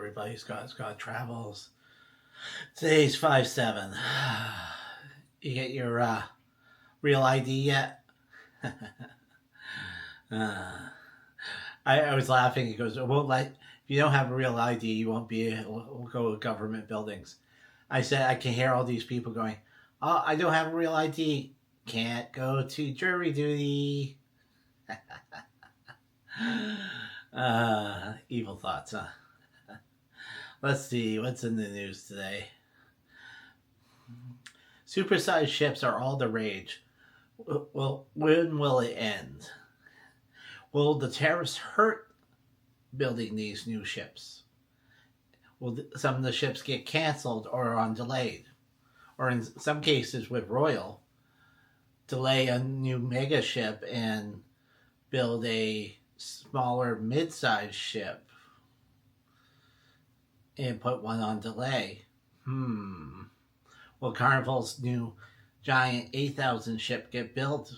everybody. Scott Travels. Today's 5/7. You get your real ID yet? uh, I was laughing. He goes, "It won't let, if you don't have a real ID, you won't be able to go to government buildings." I said, I can hear all these people going, "Oh, I don't have a real ID. Can't go to jury duty." Evil thoughts, huh? Let's see, what's in the news today? Supersized ships are all the rage. Well, when will it end? Will the tariffs hurt building these new ships? Will some of the ships get canceled or on delayed? Or in some cases with Royal, delay a new mega ship and build a smaller mid-sized ship and put one on delay. Will Carnival's new giant 8,000 ship get built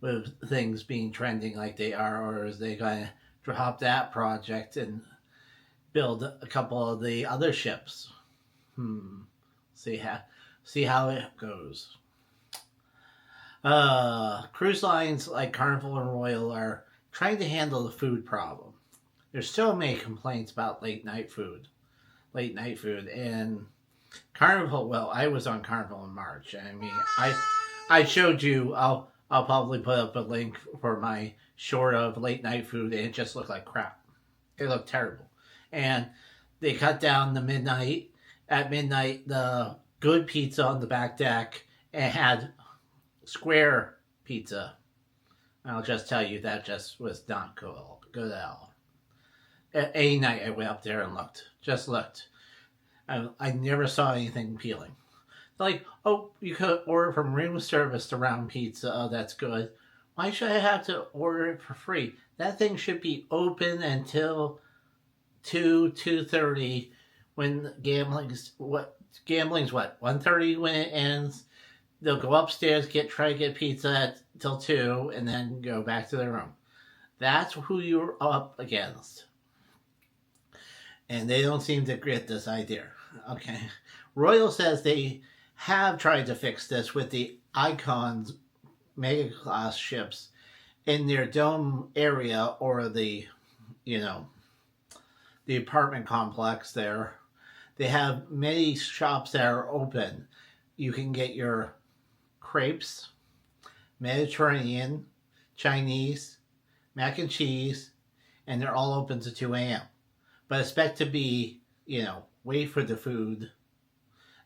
with things being trending like they are, or is they going to drop that project and build a couple of the other ships? See how it goes. Cruise lines like Carnival and Royal are trying to handle the food problem. There's so many complaints about late night food, and Carnival. Well, I was on Carnival in March. I mean, I showed you. I'll probably put up a link for my short of late night food, and it just looked like crap. It looked terrible, and they cut down the midnight. At midnight, the good pizza on the back deck and had square pizza. I'll just tell you that just was not good at all. At a night I went up there and looked. I never saw anything appealing. Like, oh, you could order from room service to round pizza. Oh, that's good. Why should I have to order it for free? That thing should be open until 2:30 when gambling's what 1:30 when it ends. They'll go upstairs, try to get pizza till 2, and then go back to their room. That's who you're up against. And they don't seem to get this idea. Okay. Royal says they have tried to fix this with the Icons mega class ships in their dome area, or the apartment complex there. They have many shops that are open. You can get your crepes, Mediterranean, Chinese, mac and cheese, and they're all open to 2 a.m. But expect to be, wait for the food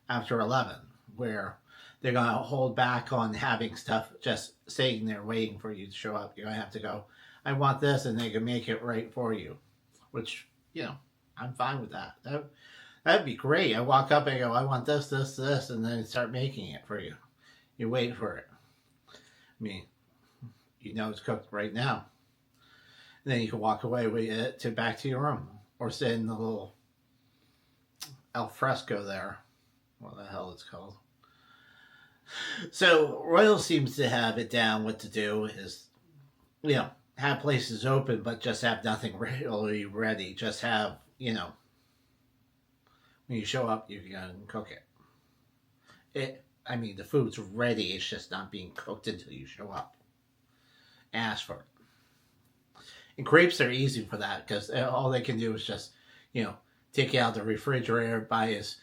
after 11, where they're going to hold back on having stuff just sitting there waiting for you to show up. You're going to have to go, I want this, and they can make it right for you, which, I'm fine with that. That'd be great. I walk up and go, I want this, this, this, and then start making it for you. You wait for it. I mean, it's cooked right now. And then you can walk away with it back to your room, or sit in the little al fresco there. What the hell it's called. So Royal seems to have it down. What to do is, have places open, but just have nothing really ready. Just have, when you show up, you can cook it. The food's ready. It's just not being cooked until you show up. Ask for it. And crepes are easy for that, because all they can do is just, take it out of the refrigerator, buy his,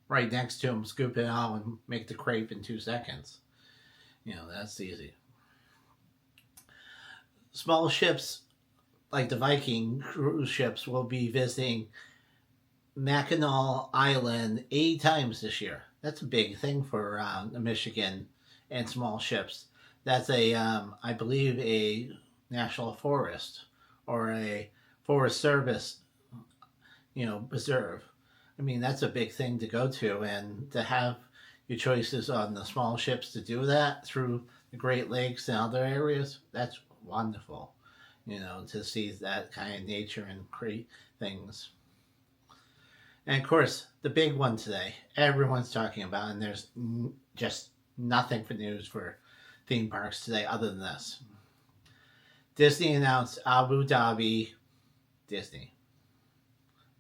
right next to him, scoop it out, and make the crepe in 2 seconds. That's easy. Small ships like the Viking cruise ships will be visiting Mackinac Island 8 times this year. That's a big thing for Michigan and small ships. That's I believe, a national forest or a Forest Service, reserve. That's a big thing to go to, and to have your choices on the small ships to do that through the Great Lakes and other areas, that's wonderful, to see that kind of nature and create things. And of course, the big one today, everyone's talking about, and there's just nothing for news for theme parks today other than this. Disney announced Abu Dhabi Disney.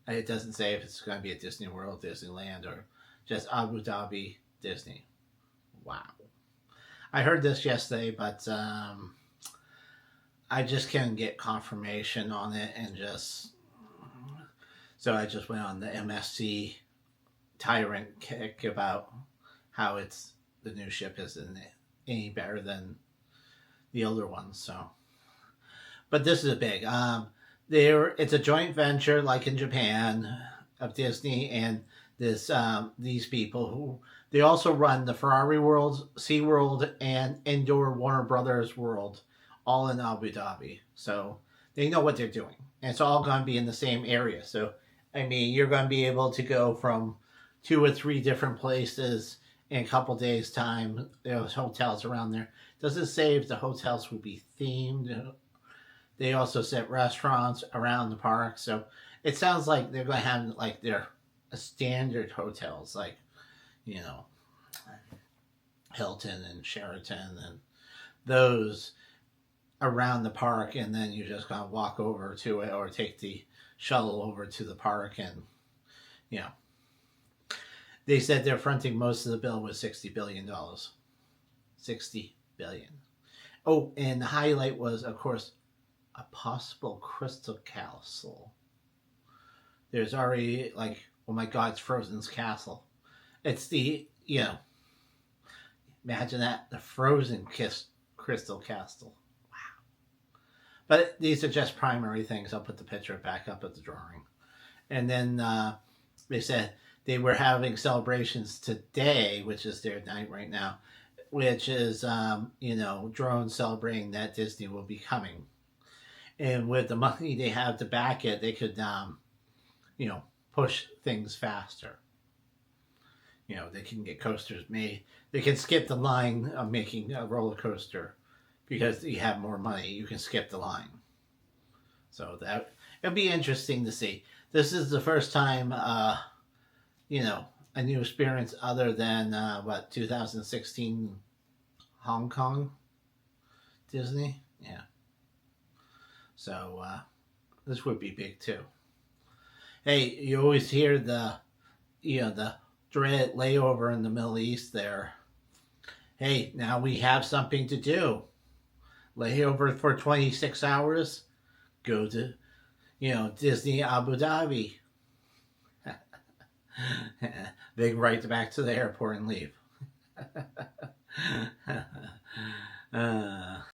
It doesn't say if it's going to be at Disney World, Disneyland, or just Abu Dhabi Disney. Wow. I heard this yesterday, but I just couldn't get confirmation on it, and just so I just went on the MSC tyrant kick about how it's the new ship isn't any better than the older ones. So, but this is a big. It's a joint venture, like in Japan, of Disney and these people who they also run the Ferrari World, SeaWorld, and indoor Warner Brothers World, all in Abu Dhabi. So they know what they're doing, and it's all going to be in the same area. So I mean, you're going to be able to go from 2 or 3 different places in a couple days' time. There's hotels around there. Doesn't say if the hotels will be themed. They also set restaurants around the park. So it sounds like they're going to have like their standard hotels, like, you know, Hilton and Sheraton and those around the park. And then you're just going to walk over to it or take the shuttle over to the park. And, you know, they said they're fronting most of the bill with $60 billion. $60 billion. Oh, and the highlight was, of course, a possible crystal castle. There's already like, oh my God, it's Frozen's castle. It's the, you know, imagine that, the Frozen crystal castle. Wow. But these are just primary things. I'll put the picture back up at the drawing. And then they said they were having celebrations today, which is their night right now, which is, you know, drones celebrating that Disney will be coming. And with the money they have to back it, they could, you know, push things faster. You know, they can get coasters made. They can skip the line of making a roller coaster because you have more money. You can skip the line. So that it'll be interesting to see. This is the first time, you know, a new experience other than 2016 Hong Kong Disney. Yeah. So this would be big too. Hey, you always hear the, you know, the dreaded layover in the Middle East there. Hey, now we have something to do. Layover for 26 hours. Go to, you know, Disney Abu Dhabi. They right back to the airport and leave.